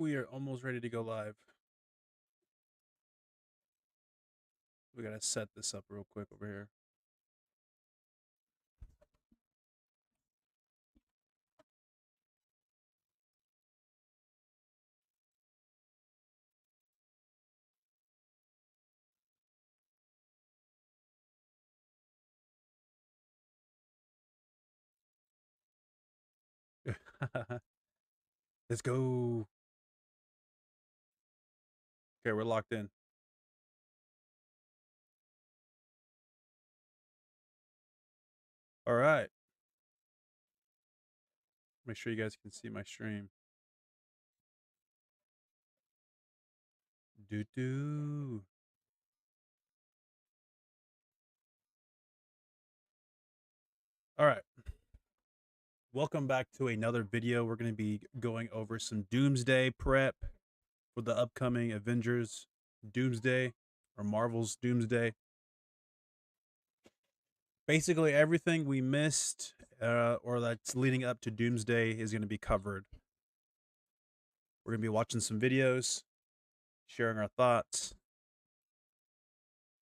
We are almost ready to go live. We gotta set this up real quick over here. Let's go. Okay, we're locked in. All right. Make sure you guys can see my stream. Doo-doo. All right. Welcome back to another video. We're going to be going over some Doomsday prep for the upcoming Avengers Doomsday or Marvel's Doomsday. Basically, everything we missed or that's leading up to Doomsday is going to be covered. We're going to be watching some videos, sharing our thoughts,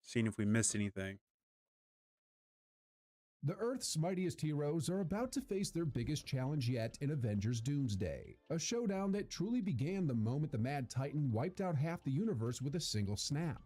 seeing if we missed anything. The Earth's mightiest heroes are about to face their biggest challenge yet in Avengers Doomsday, a showdown that truly began the moment the Mad Titan wiped out half the universe with a single snap.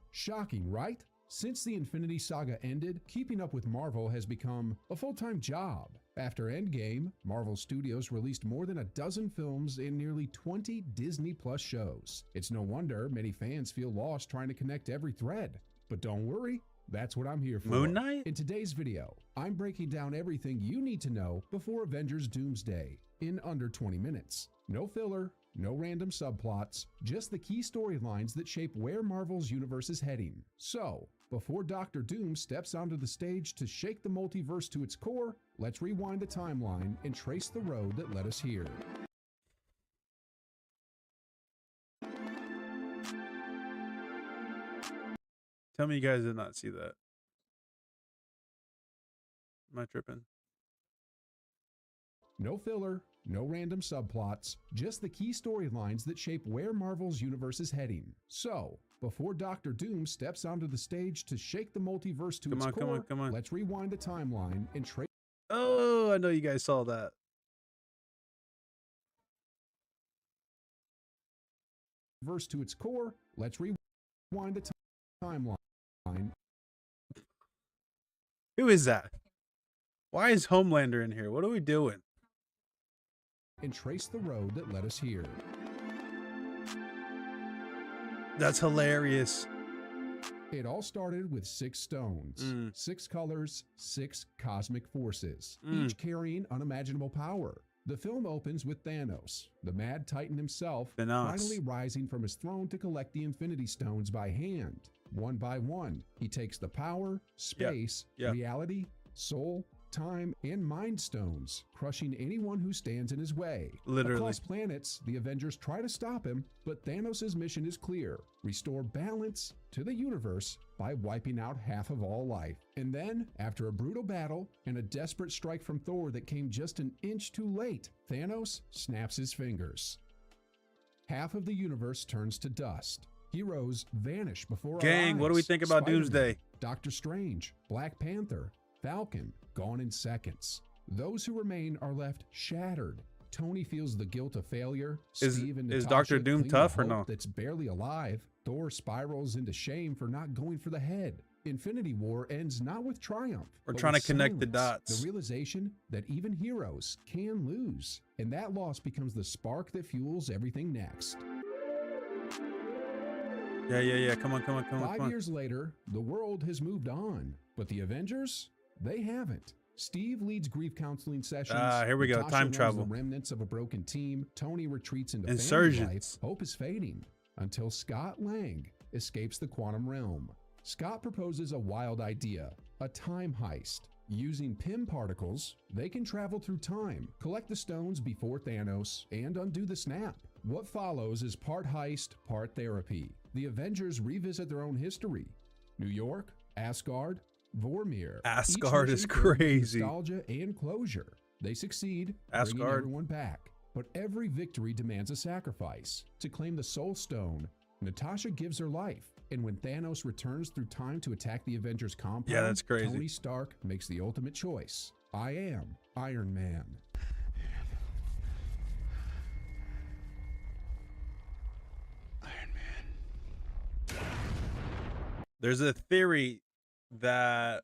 Shocking, right? Since the Infinity Saga ended, keeping up with Marvel has become a full-time job. After Endgame, Marvel Studios released more than a dozen films and nearly 20 Disney Plus shows. It's no wonder many fans feel lost trying to connect every thread. But don't worry, that's what I'm here for. Moon Knight? In today's video, I'm breaking down everything you need to know before Avengers Doomsday in under 20 minutes. No filler, no random subplots, just the key storylines that shape where Marvel's universe is heading. So, before Dr. Doom steps onto the stage to shake the multiverse to its core, let's rewind the timeline and trace the road that led us here. Tell me you guys did not see that. Am I tripping? No filler, no random subplots, just the key storylines that shape where Marvel's universe is heading. So, before Dr. Doom steps onto the stage to shake the multiverse to its core, let's rewind the timeline and trace. Oh, I know you guys saw that. Verse to its core, let's rewind the timeline. Who is that? Why is Homelander in here? What are we doing? And trace the road that led us here. That's hilarious. It all started with 6 stones, 6 colors, 6 cosmic forces, each carrying unimaginable power. The film opens with Thanos, the Mad Titan himself, finally rising from his throne to collect the Infinity Stones by hand. One by one, he takes the power, space, reality, soul, time, and mind stones, crushing anyone who stands in his way. Literally. Across planets, the Avengers try to stop him, but Thanos' mission is clear: restore balance to the universe by wiping out half of all life. And then, after a brutal battle and a desperate strike from Thor that came just an inch too late, Thanos snaps his fingers. Half of the universe turns to dust. Heroes vanish before our eyes. What do we think about Spider-Man, Doomsday? Doctor Strange, Black Panther, Falcon, gone in seconds. Those who remain are left shattered. Tony feels the guilt of failure. Steve and is Natasha Dr. Doom cling to tough or hope no? That's barely alive. Thor spirals into shame for not going for the head. Infinity War ends not with triumph. We're but trying to with connect the silence. dots. The realization that even heroes can lose. And that loss becomes the spark that fuels everything next. Yeah. Come on. 5 years later, the world has moved on. But the Avengers, they haven't. Steve leads grief counseling sessions. Here we go. Natasha Time runs travel. The remnants of a broken team. Tony retreats into Insurgents. family life. Hope is fading until Scott Lang escapes the quantum realm. Scott proposes a wild idea: a time heist. Using Pym particles, they can travel through time, collect the stones before Thanos, and undo the snap. What follows is part heist, part therapy. The Avengers revisit their own history. New York, Asgard, Vormir. Asgard is crazy. Nostalgia and closure. They succeed, bringing Asgard. everyone back. But every victory demands a sacrifice. To claim the Soul Stone, Natasha gives her life. And when Thanos returns through time to attack the Avengers compound, Yeah, that's crazy. Tony Stark makes the ultimate choice. I am Iron Man. There's a theory that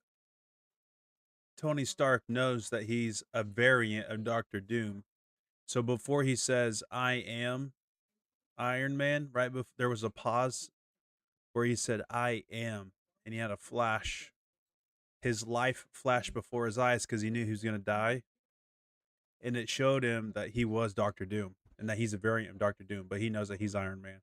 Tony Stark knows that he's a variant of Doctor Doom. So before he says, I am Iron Man, right before there was a pause where he said, I am, and he had a flash. His life flashed before his eyes because he knew he was going to die. And it showed him that he was Doctor Doom and that he's a variant of Doctor Doom, but he knows that he's Iron Man.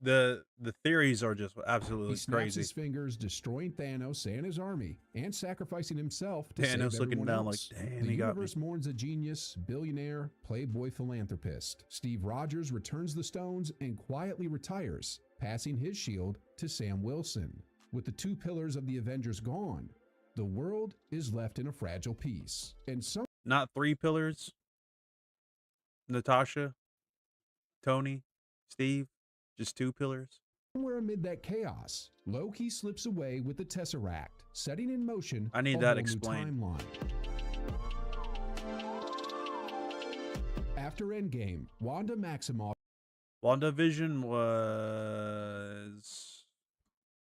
The theories are just absolutely He snaps crazy. his fingers, destroying Thanos and his army, and sacrificing himself to Thanos save looking everyone down else. like, damn, The he got me. universe mourns a genius, billionaire, playboy philanthropist. Steve Rogers returns the stones and quietly retires, passing his shield to Sam Wilson. With the two pillars of the Avengers gone, the world is left in a fragile peace. And Not three pillars. Natasha, Tony, Steve, just two pillars. somewhere amid that chaos, Loki slips away with the Tesseract, setting in motion I need a that whole new explained. timeline. After Endgame, Wanda Maximoff WandaVision was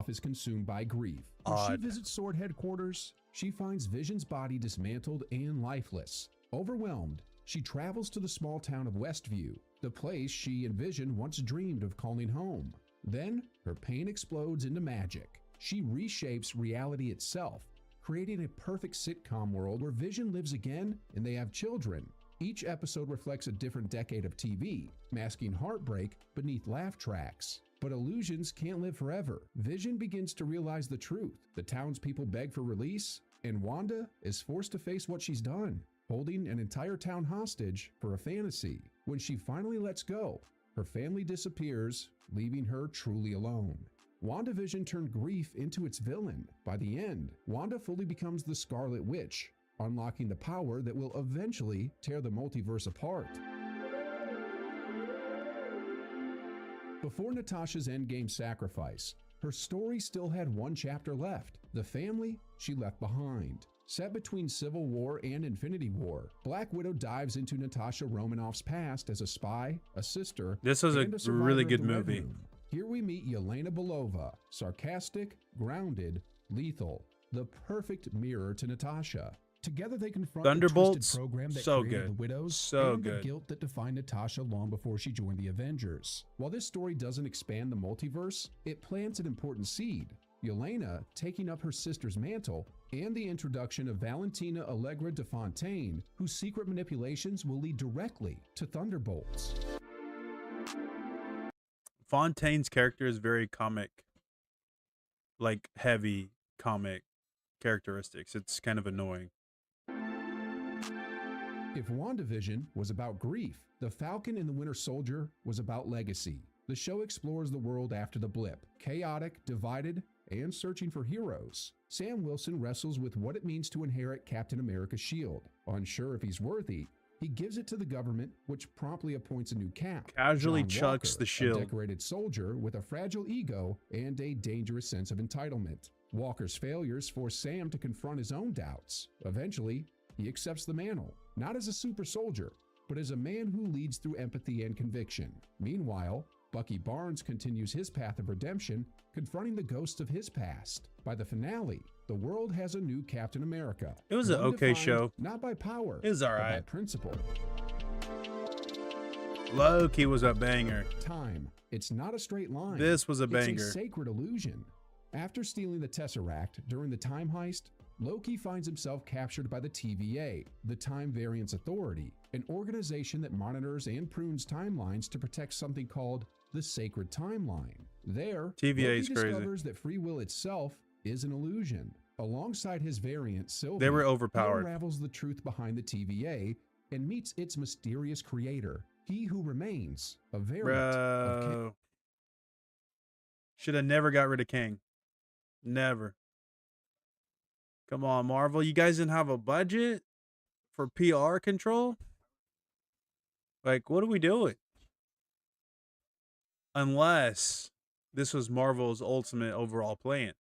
is consumed by grief. When she odd. visits Sword headquarters, she finds Vision's body dismantled and lifeless. Overwhelmed, she travels to the small town of Westview, the place she and Vision once dreamed of calling home. Then, her pain explodes into magic. She reshapes reality itself, creating a perfect sitcom world where Vision lives again and they have children. Each episode reflects a different decade of TV, masking heartbreak beneath laugh tracks. But illusions can't live forever. Vision begins to realize the truth. The townspeople beg for release, and Wanda is forced to face what she's done, holding an entire town hostage for a fantasy. When she finally lets go, her family disappears, leaving her truly alone. WandaVision turned grief into its villain. By the end, Wanda fully becomes the Scarlet Witch, unlocking the power that will eventually tear the multiverse apart. Before Natasha's endgame sacrifice, her story still had one chapter left: the family she left behind. Set between Civil War and Infinity War, Black Widow dives into Natasha Romanoff's past as a spy, a sister, This is a and survivor really of good the Red movie. Room. Here we meet Yelena Belova, sarcastic, grounded, lethal, the perfect mirror to Natasha. Together they confront the Thunderbolts, twisted program that so created good. the Widows So and good. the guilt that defined Natasha long before she joined the Avengers. While this story doesn't expand the multiverse, it plants an important seed: Yelena taking up her sister's mantle, and the introduction of Valentina Allegra de Fontaine, whose secret manipulations will lead directly to Thunderbolts. Fontaine's character is very comic, like heavy comic characteristics. It's kind of annoying. If WandaVision was about grief, The Falcon and the Winter Soldier was about legacy. The show explores the world after the blip, chaotic, divided, and searching for heroes. Sam Wilson wrestles with what it means to inherit Captain America's shield. Unsure if he's worthy, he gives it to the government, which promptly appoints a new cap. Casually John chucks Walker, the shield. a decorated soldier with a fragile ego and a dangerous sense of entitlement. Walker's failures force Sam to confront his own doubts. Eventually, he accepts the mantle, not as a super soldier, but as a man who leads through empathy and conviction. Meanwhile, Bucky Barnes continues his path of redemption, confronting the ghosts of his past. By the finale, the world has a new Captain America. It was an One okay defined show. Not by power, It was but by alright. principle. Loki was a banger. Time. It's not a straight line. This was a It's banger. a sacred illusion. After stealing the Tesseract during the time heist, Loki finds himself captured by the TVA, the Time Variance Authority, an organization that monitors and prunes timelines to protect something called the Sacred Timeline. There, TVA is Loki crazy. discovers that free will itself is an illusion. Alongside his variant, Sylvie, They were he overpowered. unravels the truth behind the TVA and meets its mysterious creator, he who remains a variant of Kang. Bro. Should have never got rid of Kang. Never. Come on, Marvel. You guys didn't have a budget for PR control? Like, what are we doing? Unless this was Marvel's ultimate overall plan,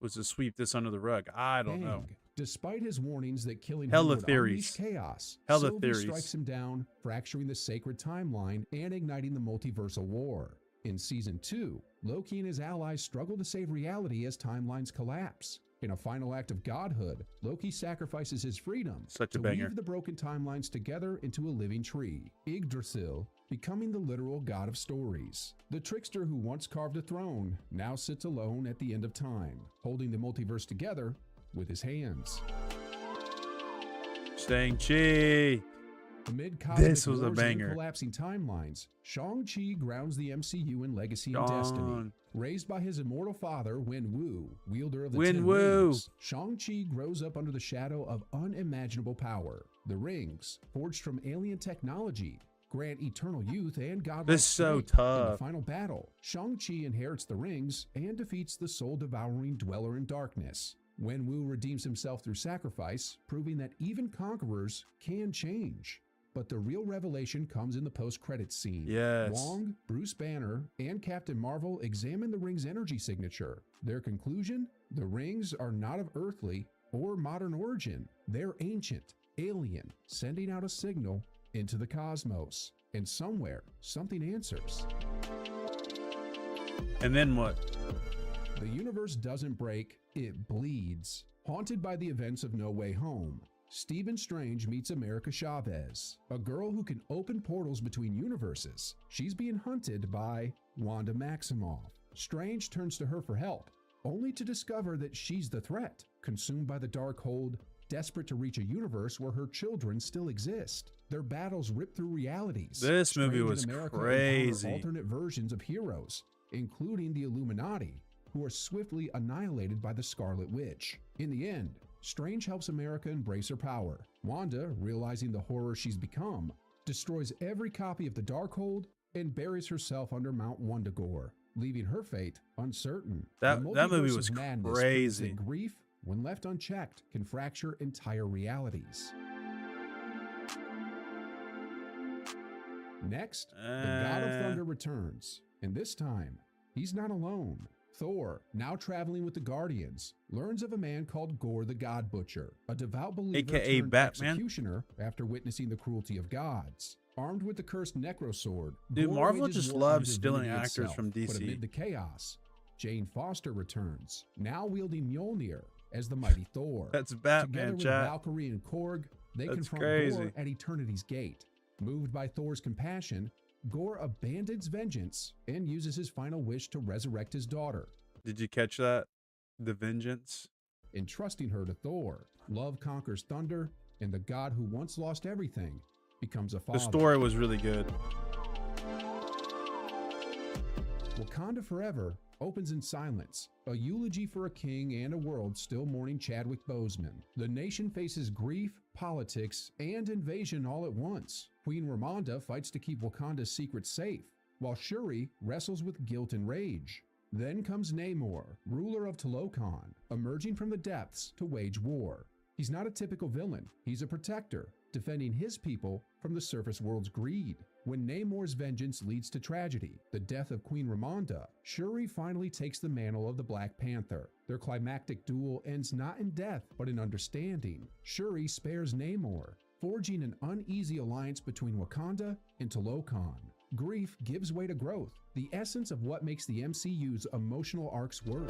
was to sweep this under the rug. I don't know. Kang, despite his warnings that killing him Hella would unleash theories. chaos, Hella Sylvie theories. strikes him down, fracturing the sacred timeline and igniting the multiversal war. In Season 2, Loki and his allies struggle to save reality as timelines collapse. In a final act of godhood, Loki sacrifices his freedom Such a to banger. weave the broken timelines together into a living tree, Yggdrasil, becoming the literal god of stories. The trickster who once carved a throne now sits alone at the end of time, holding the multiverse together with his hands. Shang-Chi. Amid cosmic This was a wars banger. and collapsing timelines, Shang-Chi grounds the MCU in legacy and destiny. Raised by his immortal father, Wen-Wu, wielder of the Ten Wen-Wu. Rings, Shang-Chi grows up under the shadow of unimaginable power. The rings, forged from alien technology, grant eternal youth and godlike This is so strength. In tough. the final battle, Shang-Chi inherits the rings and defeats the soul-devouring dweller in darkness. Wen-Wu redeems himself through sacrifice, proving that even conquerors can change. But the real revelation comes in the post-credits scene. Yes. Wong, Bruce Banner, and Captain Marvel examine the ring's energy signature. Their conclusion? The rings are not of earthly or modern origin. They're ancient, alien, sending out a signal into the cosmos. And somewhere, something answers. And then what? The universe doesn't break, it bleeds. Haunted by the events of No Way Home, Stephen Strange meets America Chavez, a girl who can open portals between universes. She's being hunted by Wanda Maximoff. Strange turns to her for help, only to discover that she's the threat, consumed by the Darkhold, desperate to reach a universe where her children still exist. Their battles rip through realities. This movie Strange was and America crazy. encounter alternate versions of heroes, including the Illuminati, who are swiftly annihilated by the Scarlet Witch. In the end, Strange helps America embrace her power. Wanda, realizing the horror she's become, destroys every copy of the Darkhold and buries herself under Mount Wundagore, leaving her fate uncertain. That The movie multiverse was of madness proves crazy. that grief, when left unchecked, can fracture entire realities. Next, the God of Thunder returns, and this time, he's not alone. Thor, now traveling with the Guardians, learns of a man called Gore the God Butcher, a devout believer AKA turned Batman. executioner after witnessing the cruelty of gods. Armed with the cursed Necro Sword, Dude, Gore Marvel wages just war on loves stealing divinity actors itself. from But DC. amid the chaos, Jane Foster returns, now wielding Mjolnir as the mighty Thor. That's Together Batman, with chat. Valkyrie and Korg, they That's confront crazy. Gore at Eternity's Gate. Moved by Thor's compassion, Gore abandons vengeance and uses his final wish to resurrect his daughter, Did you catch that? The Vengeance. entrusting her to Thor. Love conquers thunder, and the god who once lost everything becomes a father. The story was really good. Wakanda Forever opens in silence, a eulogy for a king and a world still mourning Chadwick Boseman. The nation faces grief, politics, and invasion all at once. Queen Ramonda fights to keep Wakanda's secrets safe, while Shuri wrestles with guilt and rage. Then comes Namor, ruler of Talokan, emerging from the depths to wage war. He's not a typical villain, he's a protector, defending his people from the surface world's greed. When Namor's vengeance leads to tragedy, the death of Queen Ramonda, Shuri finally takes the mantle of the Black Panther. Their climactic duel ends not in death, but in understanding. Shuri spares Namor, forging an uneasy alliance between Wakanda and Talokan. Grief gives way to growth, the essence of what makes the MCU's emotional arcs work.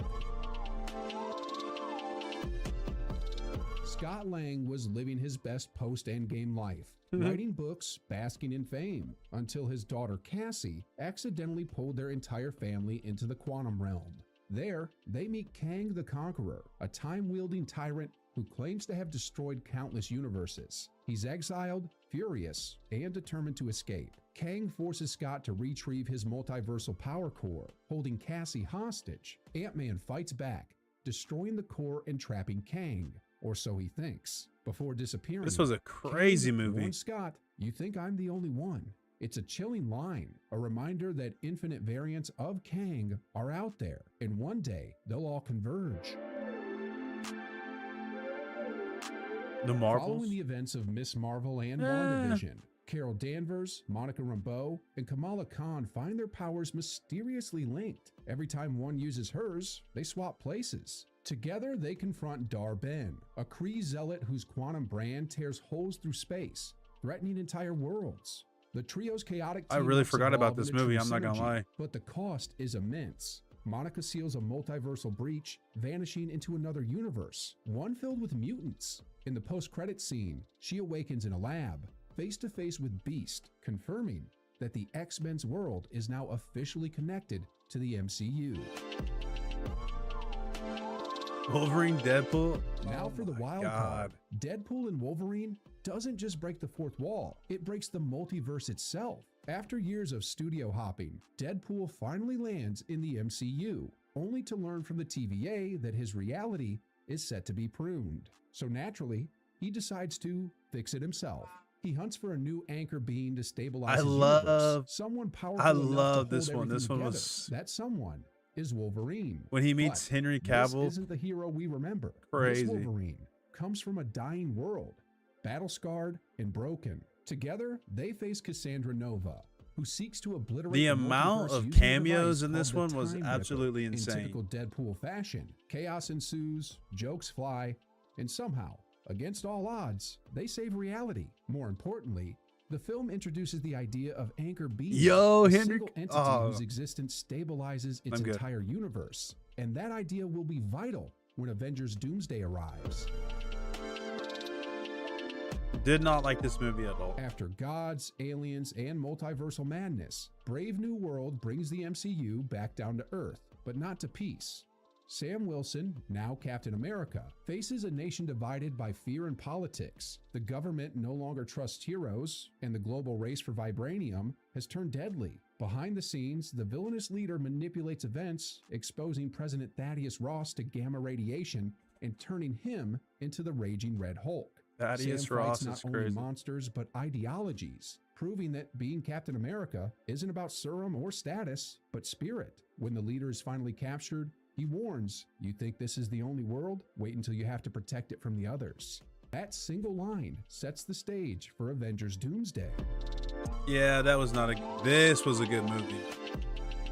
Scott Lang was living his best post-Endgame life, writing books, basking in fame, until his daughter Cassie accidentally pulled their entire family into the quantum realm. There, they meet Kang the Conqueror, a time-wielding tyrant who claims to have destroyed countless universes. He's exiled, furious, and determined to escape. Kang forces Scott to retrieve his multiversal power core, holding Cassie hostage. Ant-Man fights back, destroying the core and trapping Kang, or so he thinks. Before disappearing, This was a crazy Kang movie. warns Scott, "You think I'm the only one?" It's a chilling line, a reminder that infinite variants of Kang are out there, and one day they'll all converge. The Marvels? Following the events of Miss Marvel and WandaVision, Carol Danvers, Monica Rambeau, and Kamala Khan find their powers mysteriously linked. Every time one uses hers, they swap places. Together, they confront Dar-Ben, a Kree zealot whose quantum brand tears holes through space, threatening entire worlds. The trio's chaotic team I really forgot about this movie, I'm not gonna lie. But the cost is immense. Monica seals a multiversal breach, vanishing into another universe, one filled with mutants. In the post-credits scene, she awakens in a lab, face to face with Beast, confirming that the X-Men's world is now officially connected to the MCU. Wolverine, Deadpool. Now for the wild card. Deadpool and Wolverine doesn't just break the fourth wall, it breaks the multiverse itself. After years of studio hopping, Deadpool finally lands in the MCU, only to learn from the TVA that his reality is set to be pruned. So naturally, he decides to fix it himself. He hunts for a new anchor being to stabilize his universe. Someone powerful enough to hold this one together. was That someone is Wolverine. when he meets Henry Cavill. This isn't the hero we remember. Crazy. This Wolverine comes from a dying world, battle-scarred and broken. Together, they face Cassandra Nova, who seeks to obliterate the amount of cameos in this one was absolutely insane. In typical Deadpool fashion, chaos ensues, jokes fly, and somehow, against all odds, they save reality. More importantly, the film introduces the idea of anchor being a single entity whose existence stabilizes its entire universe. And that idea will be vital when Avengers Doomsday arrives. Did not like this movie at all. After gods, aliens, and multiversal madness, Brave New World brings the MCU back down to Earth, but not to peace. Sam Wilson, now Captain America, faces a nation divided by fear and politics. The government no longer trusts heroes, and the global race for vibranium has turned deadly. Behind the scenes, the villainous leader manipulates events, exposing President Thaddeus Ross to gamma radiation and turning him into the Raging Red Hulk. Thaddeus Sam Ross fights is not only crazy. monsters, but ideologies, proving that being Captain America isn't about serum or status, but spirit. When the leader is finally captured, he warns, "You think this is the only world? Wait until you have to protect it from the others." That single line sets the stage for Avengers Doomsday. Yeah, that was not a. This was a good movie.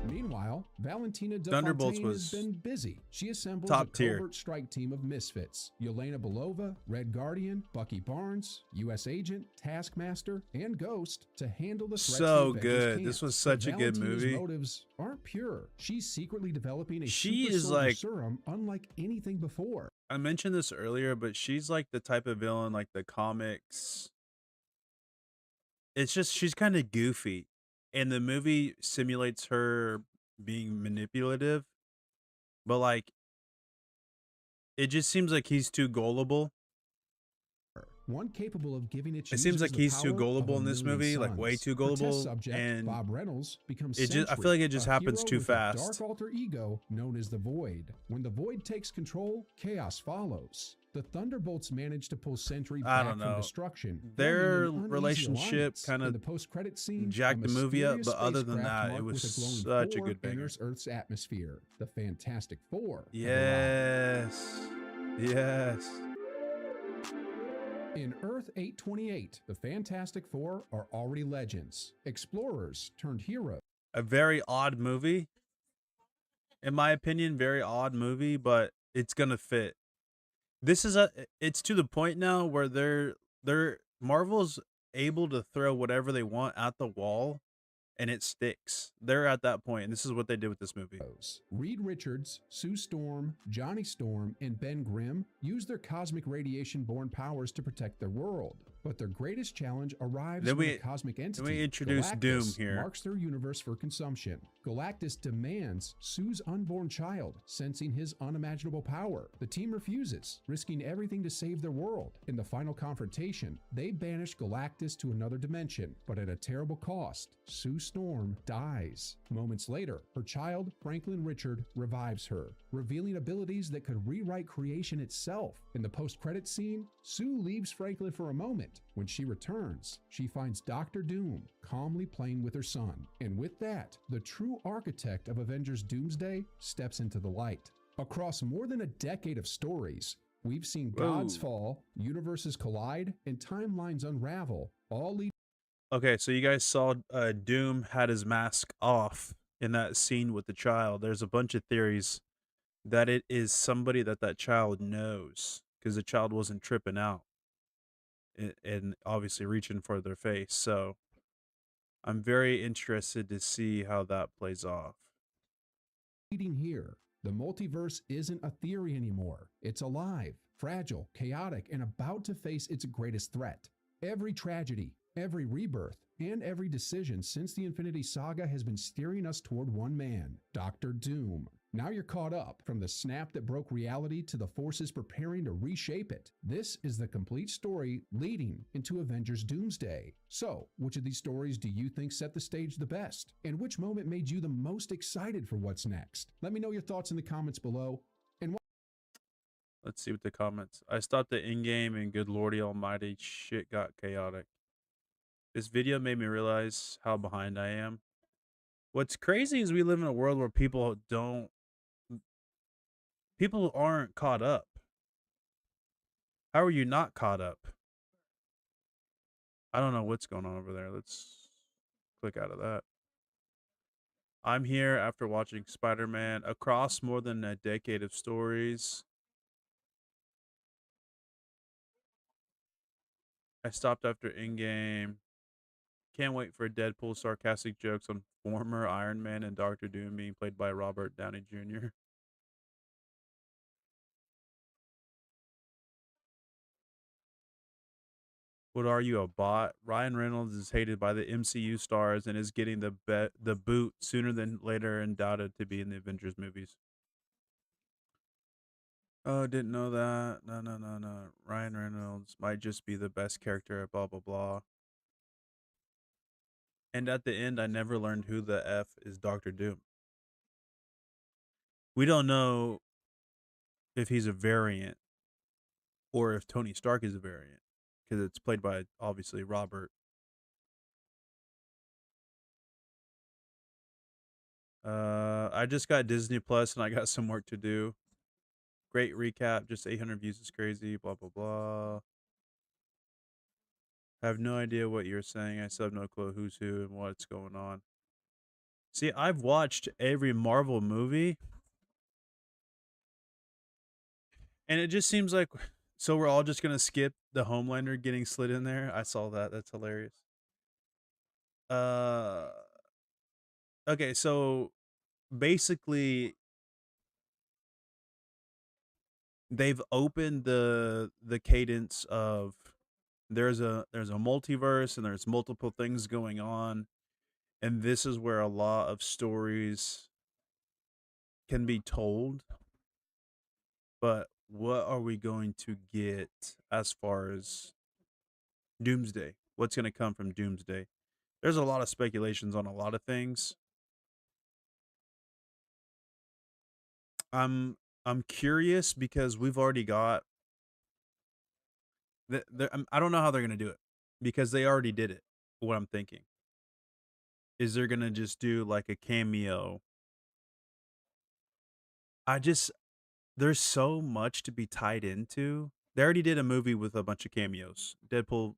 Meanwhile, Valentina Thunderbolts DeFontaine was has been busy. She assembles top a tier. covert strike team of misfits. Yelena Belova, Red Guardian, Bucky Barnes, U.S. Agent, Taskmaster, and Ghost to handle the threats So the Avengers good. can't. This was But such a good Valentina's movie. motives aren't pure. She's secretly developing a She super is soldier like- serum unlike anything before. I mentioned this earlier, but she's like the type of villain like the comics. It's just she's kind of goofy, and the movie simulates her being manipulative, but like it just seems like he's too gullible. One capable of giving its It seems users like the he's too power gullible of in a this million movie, like way suns. too Her test gullible, subject, and Bob Reynolds becomes it just I feel like it just a happens hero too with a fast. dark alter ego known as the Void. When the Void takes control, chaos follows. The Thunderbolts manage to pull Sentry I back don't from know. destruction. Their forming an uneasy relationship alliance. kinda In the post-credit scene, jacked a the movie up, mysterious but other than spacecraft that, it marked was with a glowing such a four good banger. enters Earth's atmosphere. The Fantastic Four have arrived. Yes, yes. In Earth 828, the Fantastic Four are already legends, explorers turned heroes. A very odd movie, in my opinion. Very odd movie, but it's gonna fit. This is it's to the point now where they're Marvel's able to throw whatever they want at the wall and it sticks. They're at that point, and this is what they did with this movie. Reed Richards, Sue Storm, Johnny Storm, and Ben Grimm use their cosmic radiation-born powers to protect their world. But their greatest challenge arrives when a cosmic entity, introduce Galactus, Doom here. marks their universe for consumption. Galactus demands Sue's unborn child, sensing his unimaginable power. The team refuses, risking everything to save their world. In the final confrontation, they banish Galactus to another dimension, but at a terrible cost. Sue Storm dies. Moments later, her child, Franklin Richard, revives her, revealing abilities that could rewrite creation itself. In the post-credits scene, Sue leaves Franklin for a moment. When she returns, she finds Dr. Doom calmly playing with her son. And with that, the true architect of Avengers Doomsday steps into the light. Across more than a decade of stories, We've seen gods Whoa. fall, universes collide, and timelines unravel, all leading. Okay, so you guys saw Doom had his mask off in that scene with the child. There's a bunch of theories that it is somebody that that child knows because the child wasn't tripping out and obviously reaching for their face. So I'm very interested to see how that plays off. Here. The multiverse isn't a theory anymore. It's alive, fragile, chaotic, and about to face its greatest threat. Every tragedy, every rebirth, and every decision since the Infinity Saga has been steering us toward one man, Doctor Doom. Now you're caught up from the snap that broke reality to the forces preparing to reshape it. This is the complete story leading into Avengers Doomsday. So, which of these stories do you think set the stage the best? And which moment made you the most excited for what's next? Let me know your thoughts in the comments below. And Let's see what the comments. I stopped at in-game and good lordy almighty, shit got chaotic. This video made me realize how behind I am. What's crazy is we live in a world where people aren't caught up. How are you not caught up? I don't know what's going on over there. Let's click out of that. I'm here after watching Spider-Man across more than a decade of stories. I stopped after in-game. Can't wait for Deadpool sarcastic jokes on former Iron Man and Doctor Doom being played by Robert Downey Jr. What are you, a bot? Ryan Reynolds is hated by the MCU stars and is getting the boot sooner than later and doubted to be in the Avengers movies. Oh, didn't know that. No. Ryan Reynolds might just be the best character, blah, blah, blah. And at the end, I never learned who the F is Doctor Doom. We don't know if he's a variant or if Tony Stark is a variant because it's played by, obviously, Robert. I just got Disney Plus and I got some work to do. Great recap. Just 800 views is crazy. Blah, blah, blah. I have no idea what you're saying. I still have no clue who's who and what's going on. See, I've watched every Marvel movie. And it just seems like, so we're all just going to skip the Homelander getting slid in there. I saw that. That's hilarious. Uh, okay. So basically they've opened the cadence of there's a multiverse and there's multiple things going on, and this is where a lot of stories can be told. But what are we going to get as far as Doomsday? What's going to come from Doomsday? There's a lot of speculations on a lot of things. I'm curious because we've already got I don't know how they're going to do it because they already did it. What I'm thinking is they're going to just do like a cameo. I just there's so much to be tied into. They already did a movie with a bunch of cameos. Deadpool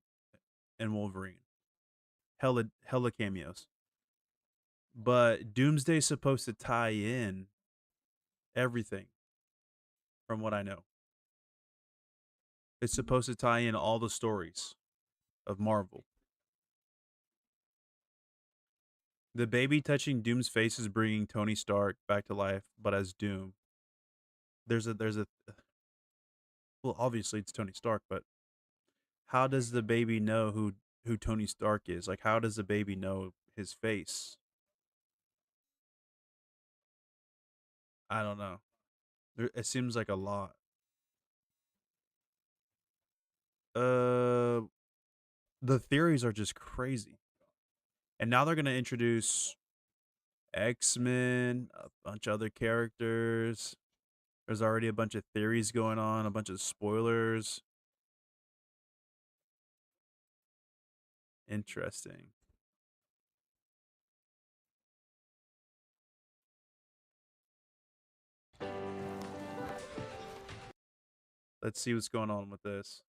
and Wolverine. Hella cameos. But Doomsday's supposed to tie in everything from what I know. It's supposed to tie in all the stories of Marvel. The baby touching Doom's face is bringing Tony Stark back to life, but as Doom. There's a well, obviously it's Tony Stark, but how does the baby know who Tony Stark is? Like, how does the baby know his face? I don't know. It seems like a lot. Uh, the theories are just crazy, and now they're gonna introduce X-Men, a bunch of other characters. There's already a bunch of theories going on, a bunch of spoilers. Interesting. Let's see what's going on with this.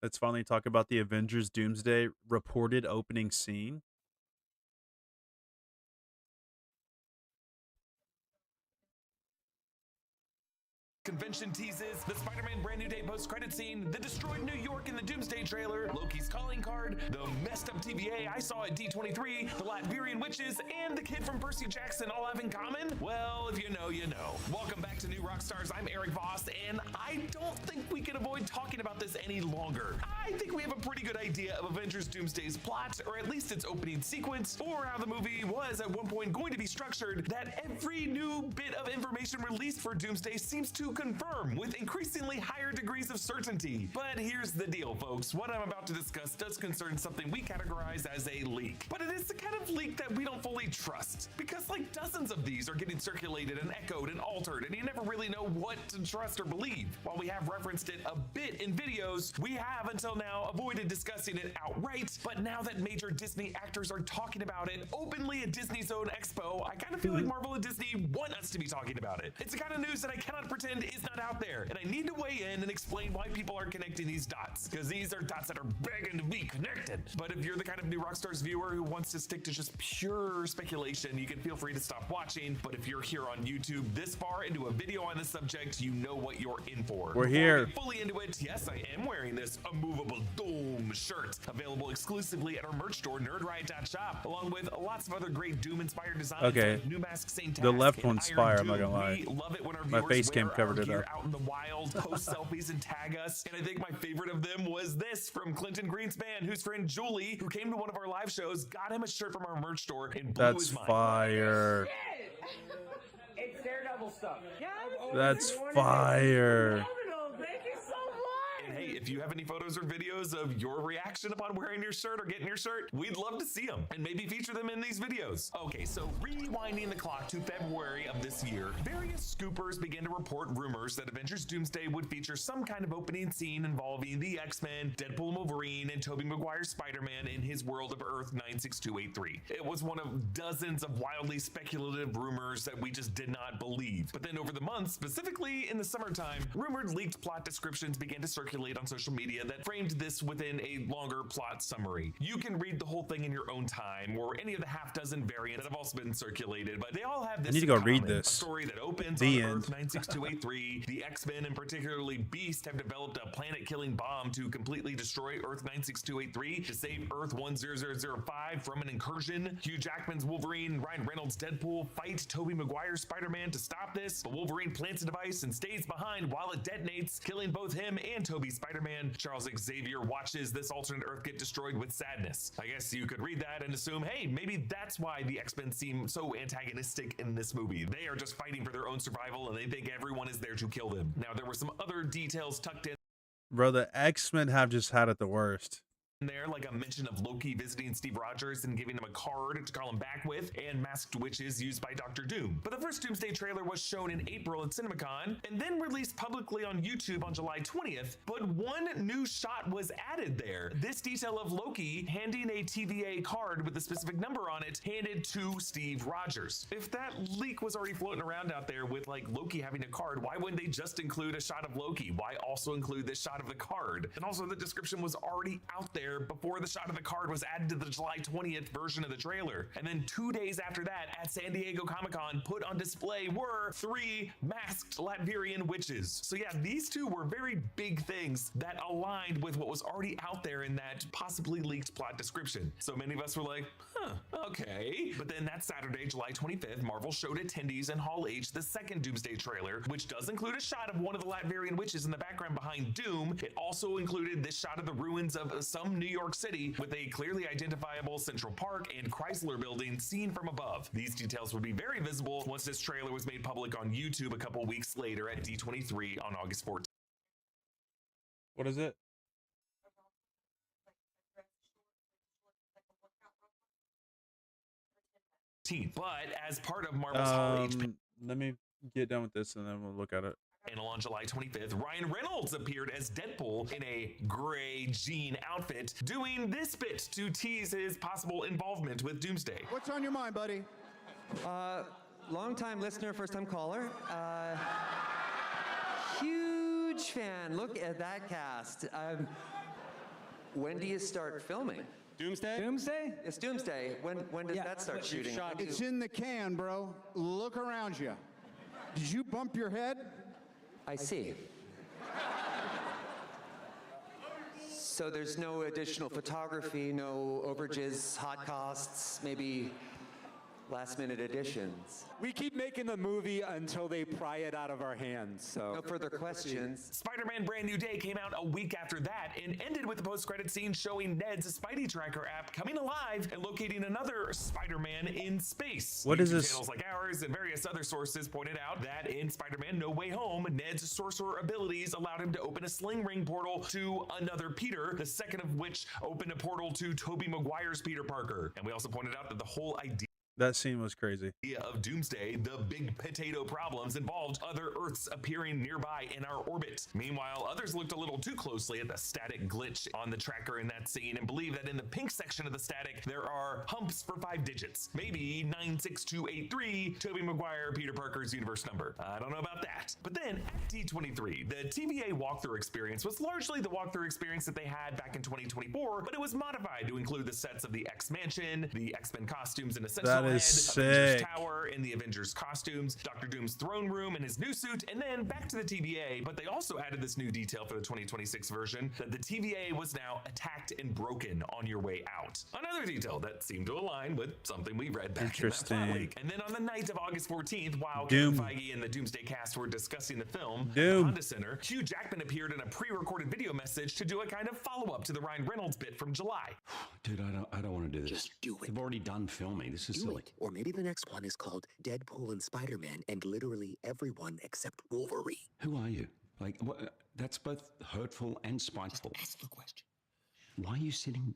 Let's finally talk about the Avengers Doomsday reported opening scene. Convention teases, the Spider-Man Brand New Day post-credit scene, the destroyed New York in the Doomsday trailer, Loki's calling card, the messed up TVA I saw at D23, the Latvian witches, and the kid from Percy Jackson all have in common? Well, if you know, you know. Welcome back to New Rockstars. I'm Eric Voss, and I don't think we can avoid talking about this any longer. I think we have a pretty good idea of Avengers Doomsday's plot, or at least its opening sequence, or how the movie was at one point going to be structured, that every new bit of information released for Doomsday seems to confirm with increasingly higher degrees of certainty. But here's the deal, folks. What I'm about to discuss does concern something we categorize as a leak. But it is the kind of leak that we don't fully trust, because like dozens of these are getting circulated and echoed and altered, and you never really know what to trust or believe. While we have referenced it a bit in videos, we have until now avoided discussing it outright. But now that major Disney actors are talking about it openly at Disney's own expo, I kind of feel like Marvel and Disney want us to be talking about it. It's the kind of news that I cannot pretend is not out there, and I need to weigh in and explain why people are connecting these dots, because these are dots that are begging to be connected. But if you're the kind of New Rockstars viewer who wants to stick to just pure speculation, you can feel free to stop watching. But if you're here on YouTube this far into a video on the subject, you know what you're in for. We're Before here. we get fully into it, yes, I am wearing this immovable Doom shirt, available exclusively at our merch store, nerdriot.shop, along with lots of other great Doom-inspired designs. Okay. Like New Mask, Saint The left and one's Iron fire, I'm not Doom. gonna lie. We love it when our My viewers face cam wear covered our it gear up. out in the wild, post selfies and tag us. And I think my favorite of them was this from Clinton Greenspan, whose friend Julie, who came to one of our live shows, got him a shirt from our merch store and blew That's his mind. fire. It's Daredevil stuff. Yeah, That's fire. thank you so much. And hey, if you have any photos or videos of your reaction upon wearing your shirt or getting your shirt, we'd love to see them and maybe feature them in these videos. Okay, so rewinding the clock to February of this year, various scoopers began to report rumors that Avengers Doomsday would feature some kind of opening scene involving the X-Men, Deadpool and Wolverine, and Tobey Maguire's Spider-Man in his world of Earth 96283. It was one of dozens of wildly speculative rumors that we just did not believe. But then over the months, specifically in the summertime, rumored leaked plot descriptions began to circulate on social media that framed this within a longer plot summary. You can read the whole thing in your own time, or any of the half dozen variants that have also been circulated, but they all have this I need to in go common. read this. A story that opens The on end. Earth 96283. The X-Men, and particularly Beast, have developed a planet-killing bomb to completely destroy Earth 96283 to save Earth 10005 from an incursion. Hugh Jackman's Wolverine, Ryan Reynolds' Deadpool fight Tobey Maguire's Spider-Man to stop this, but Wolverine plants a device and stays behind while it detonates, killing both him and Tobey's Spider-Man. Charles Xavier watches this alternate Earth get destroyed with sadness. I guess you could read that and assume, hey, maybe that's why the X-Men seem so antagonistic in this movie. They are just fighting for their own survival, and they think everyone is there to kill them. Now, there were some other details tucked in Bro, the X-Men have just had it the worst. there, like a mention of Loki visiting Steve Rogers and giving him a card to call him back with, and masked witches used by Dr. Doom. But the first Doomsday trailer was shown in April at CinemaCon, and then released publicly on YouTube on July 20th, but one new shot was added there. This detail of Loki handing a TVA card with a specific number on it, handed to Steve Rogers. If that leak was already floating around out there with like Loki having a card, why wouldn't they just include a shot of Loki? Why also include this shot of the card? And also the description was already out there before the shot of the card was added to the July 20th version of the trailer. And then 2 days after that, at San Diego Comic-Con, put on display were 3 masked Latvian witches. So yeah, these two were very big things that aligned with what was already out there in that possibly leaked plot description. So many of us were like, huh, okay. But then that Saturday, July 25th, Marvel showed attendees in Hall H the second Doomsday trailer, which does include a shot of one of the Latvian witches in the background behind Doom. It also included this shot of the ruins of some New York City with a clearly identifiable Central Park and Chrysler building seen from above. These details would be very visible once this trailer was made public on YouTube a couple weeks later at D23 on August 14th. What is it? But as part of Marvel's Hall H Let me get done with this and then we'll look at it. panel on July 25th, Ryan Reynolds appeared as Deadpool in a gray jean outfit, doing this bit to tease his possible involvement with Doomsday. What's on your mind, buddy? Long time listener, first time caller. Huge huge fan. Look at that cast. When do you start filming? Doomsday? Doomsday? It's Doomsday. When does that start shooting? It's in the can, bro. Look around you. Did you bump your head? I see. So there's no additional photography, no overages, hot costs, maybe last-minute additions. We keep making the movie until they pry it out of our hands, so. No further questions. Spider-Man Brand New Day came out a week after that and ended with a post-credit scene showing Ned's Spidey Tracker app coming alive and locating another Spider-Man in space. What is YouTube this? Channels like ours and various other sources pointed out that in Spider-Man No Way Home, Ned's sorcerer abilities allowed him to open a sling ring portal to another Peter, the second of which opened a portal to Tobey Maguire's Peter Parker. And we also pointed out that the whole idea That scene was crazy. of Doomsday, the big potato problems involved other Earths appearing nearby in our orbit. Meanwhile, others looked a little too closely at the static glitch on the tracker in that scene and believe that in the pink section of the static, there are humps for 5 digits. Maybe 96283, Tobey Maguire, Peter Parker's universe number. I don't know about that. But then at D23, the TVA walkthrough experience was largely the walkthrough experience that they had back in 2024, but it was modified to include the sets of the X-Mansion, the X-Men costumes and Essential That is Avengers sick. Tower in the Avengers costumes, Doctor Doom's throne room in his new suit, and then back to the TVA. But they also added this new detail for the 2026 version that the TVA was now attacked and broken on your way out. Another detail that seemed to align with something we read back in that plot Interesting. leak. And then on the night of August 14th, while Doom. Kevin Feige and the Doomsday cast were discussing the film, Doom. at Honda Center, Hugh Jackman appeared in a pre-recorded video message to do a kind of follow-up to the Ryan Reynolds bit from July. Dude, I don't want to do this. Just do it. They've already done filming. This is Do silly. it. Or maybe the next one is called Deadpool and Spider-Man and literally everyone except Wolverine. Who are you? Like, what? That's both hurtful and spiteful. Ask the question. Why are you sitting?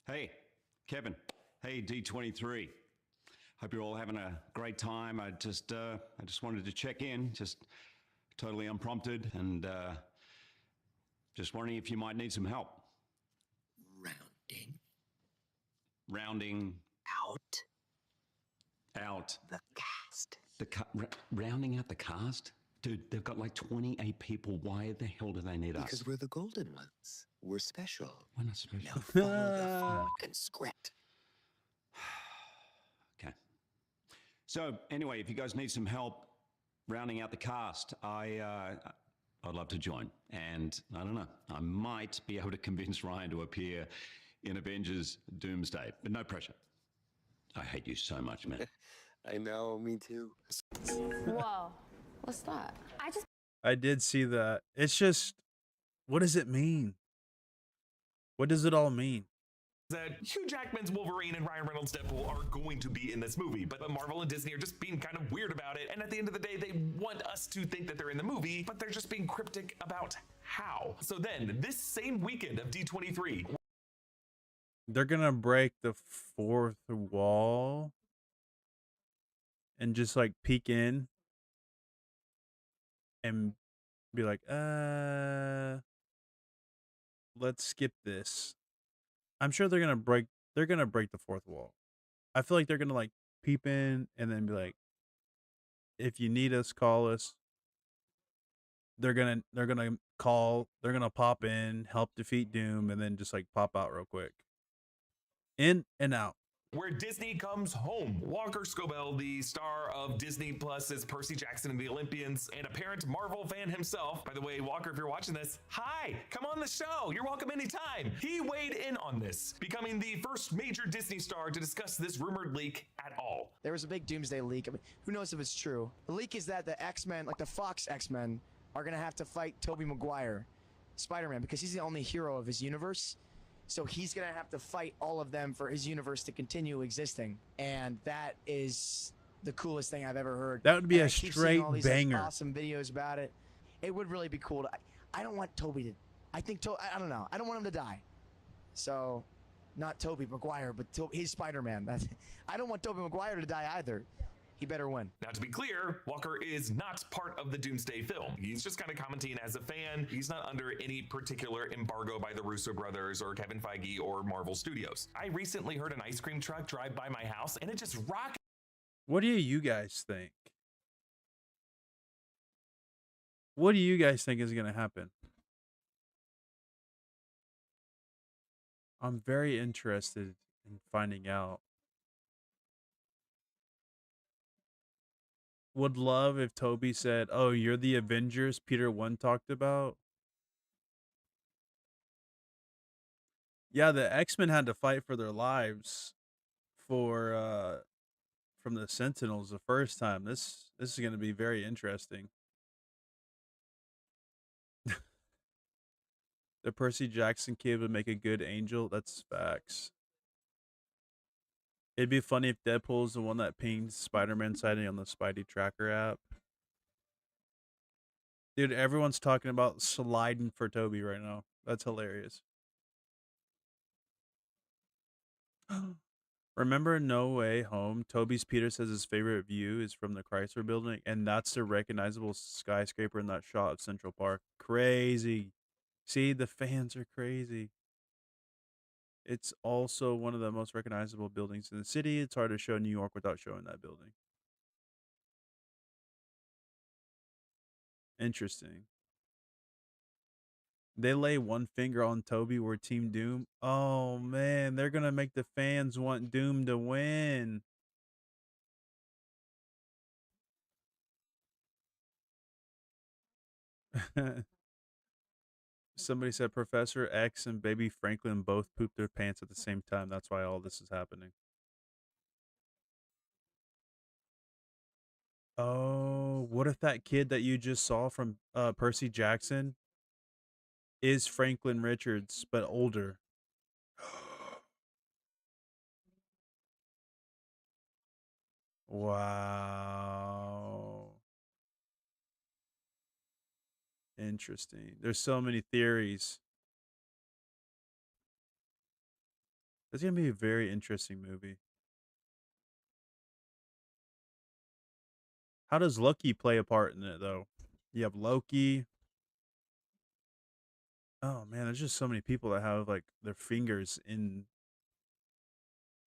Hey, Kevin. Hey, D23. Hope you're all having a great time. I just wanted to check in, just totally unprompted, and just wondering if you might need some help. Rounding Out out the cast. rounding out the cast? Dude, they've got like 28 people. Why the hell do they need us? Because we're the golden ones. We're special. We're not special. Now follow the fucking script. Okay. So anyway, if you guys need some help rounding out the cast, I'd love to join. And I don't know, I might be able to convince Ryan to appear in Avengers Doomsday, but no pressure. I hate you so much, man. I know, me too. Whoa, what's that? I did see that. It's just, what does it mean? What does it all mean? That Hugh Jackman's Wolverine and Ryan Reynolds' Deadpool are going to be in this movie, but Marvel and Disney are just being kind of weird about it, and at the end of the day, they want us to think that they're in the movie, but they're just being cryptic about how. So then, this same weekend of D23, They're gonna break the fourth wall and just like peek in and be like, let's skip this. I'm sure they're gonna break the fourth wall. I feel like they're gonna like peep in and then be like, if you need us, call us. They're gonna pop in, help defeat Doom, and then just like pop out real quick. In and out. where Disney comes home. Walker Scobell, the star of Disney Plus's Percy Jackson and the Olympians, and apparent Marvel fan himself. By the way, Walker, if you're watching this, hi, come on the show. You're welcome anytime. He weighed in on this, becoming the first major Disney star to discuss this rumored leak at all. There was a big Doomsday leak. I mean, who knows if it's true? The leak is that the X-Men, like the Fox X-Men, are going to have to fight Tobey Maguire, Spider-Man, because he's the only hero of his universe. So he's going to have to fight all of them for his universe to continue existing. And that is the coolest thing I've ever heard. That would be And a I keep straight seeing all these, like, banger. awesome videos about it. It would really be cool. I don't want Tobey to... I don't know. I don't want him to die. So, not Tobey Maguire, but he's Spider-Man. I don't want Tobey Maguire to die either. He better win. Now, to be clear, Walker is not part of the Doomsday film. He's just kind of commenting as a fan. He's not under any particular embargo by the Russo brothers or Kevin Feige or Marvel Studios. I recently heard an ice cream truck drive by my house, and it just rocked. What do you guys think? What do you guys think is gonna happen? I'm very interested in finding out. Would love if Toby said, "Oh, you're the Avengers Peter 1 talked about." Yeah, the X-Men had to fight for their lives for from the Sentinels the first time. This is going to be very interesting. The Percy Jackson kid would make a good angel. That's facts. It'd be funny if Deadpool's the one that pinged Spider-Man sighting on the Spidey Tracker app. Dude, everyone's talking about sliding for Toby right now. That's hilarious. Remember No Way Home? Toby's Peter says his favorite view is from the Chrysler building, and that's the recognizable skyscraper in that shot of Central Park. Crazy. See, the fans are crazy. It's also one of the most recognizable buildings in the city. It's hard to show New York without showing that building. Interesting. They lay one finger on Toby. We're Team Doom. Oh man, they're gonna make the fans want Doom to win. Somebody said Professor X and Baby Franklin both pooped their pants at the same time. That's why all this is happening. Oh, what if that kid that you just saw from Percy Jackson is Franklin Richards, but older? Wow. Interesting. There's so many theories. It's going to be a very interesting movie. How does Loki play a part in it, though? You have Loki. Oh, man, there's just so many people that have, like, their fingers in.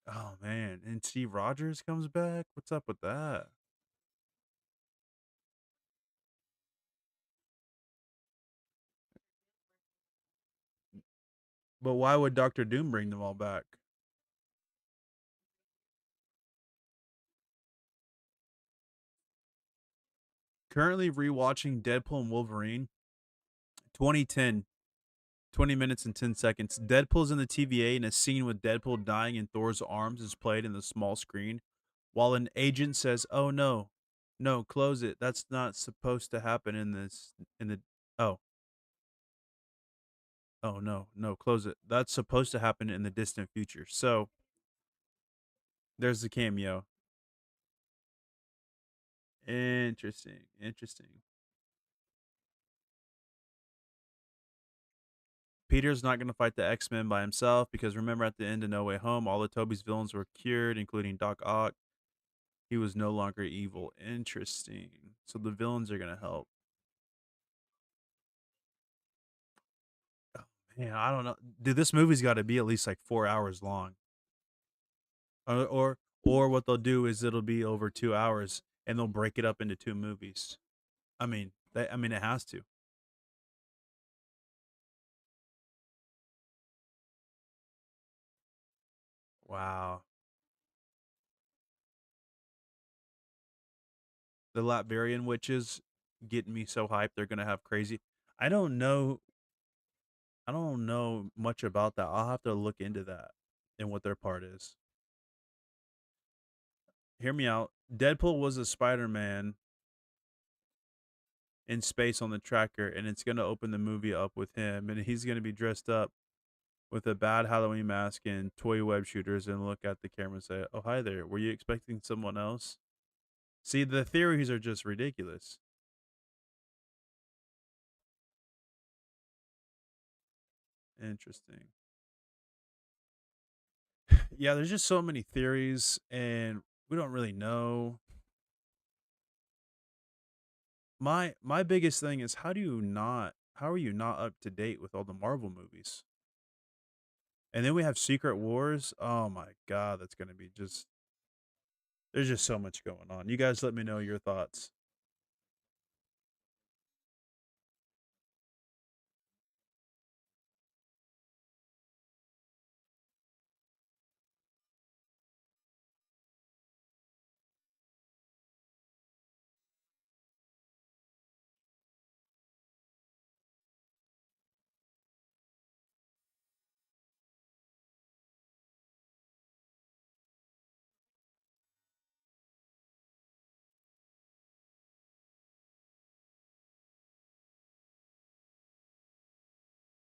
Oh, man. And Steve Rogers comes back? What's up with that? But why would Doctor Doom bring them all back? Currently rewatching Deadpool and Wolverine. 2010. 20 minutes and 10 seconds. Deadpool's in the TVA and a scene with Deadpool dying in Thor's arms is played in the small screen while an agent says, "Oh no. No, close it. That's not supposed to happen in this in the oh. Oh no. No, close it. That's supposed to happen in the distant future." So, there's the cameo. Interesting. Interesting. Peter's not going to fight the X-Men by himself because remember at the end of No Way Home, all of Toby's villains were cured, including Doc Ock. He was no longer evil. Interesting. So the villains are going to help. Oh, man, I don't know. Dude, this movie's got to be at least like 4 hours long. Or what they'll do is it'll be over 2 hours and they'll break it up into 2 movies. I mean it has to. Wow. The Latvian witches getting me so hyped. They're going to have crazy. I don't know. I don't know much about that. I'll have to look into that and what their part is. Hear me out. Deadpool was a Spider-Man in space on the tracker, and it's going to open the movie up with him, and he's going to be dressed up with a bad Halloween mask and toy web shooters and look at the camera and say, "Oh, hi there. Were you expecting someone else?" See, the theories are just ridiculous. Interesting. Yeah, there's just so many theories, and we don't really know. My biggest thing is how are you not up to date with all the Marvel movies? And then we have Secret Wars. Oh my god, that's gonna be just there's just so much going on. You guys let me know your thoughts.